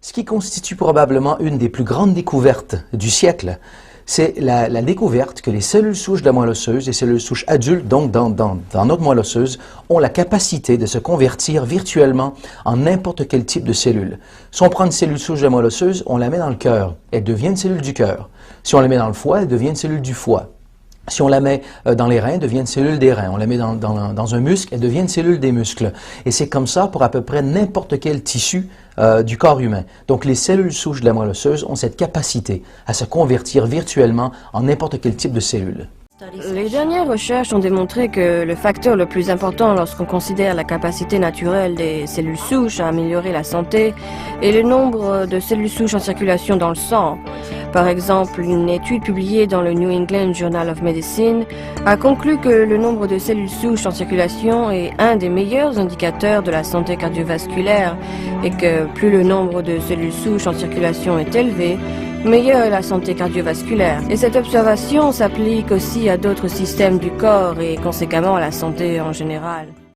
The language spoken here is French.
Ce qui constitue probablement une des plus grandes découvertes du siècle, c'est la découverte que les cellules souches de la moelle osseuse, les cellules souches adultes, donc dans notre moelle osseuse, ont la capacité de se convertir virtuellement en n'importe quel type de cellule. Si on prend une cellule souche de la moelle osseuse, on la met dans le cœur, elle devient une cellule du cœur. Si on la met dans le foie, elle devient une cellule du foie. Si on la met dans les reins, elle devient une cellule des reins. On la met dans un muscle, elle devient une cellule des muscles. Et c'est comme ça pour à peu près n'importe quel tissu du corps humain. Donc les cellules souches de la moelle osseuse ont cette capacité à se convertir virtuellement en n'importe quel type de cellule. Les dernières recherches ont démontré que le facteur le plus important lorsqu'on considère la capacité naturelle des cellules souches à améliorer la santé est le nombre de cellules souches en circulation dans le sang. Par exemple, une étude publiée dans le New England Journal of Medicine a conclu que le nombre de cellules souches en circulation est un des meilleurs indicateurs de la santé cardiovasculaire et que plus le nombre de cellules souches en circulation est élevé, meilleure est la santé cardiovasculaire. Et cette observation s'applique aussi à d'autres systèmes du corps et conséquemment à la santé en général.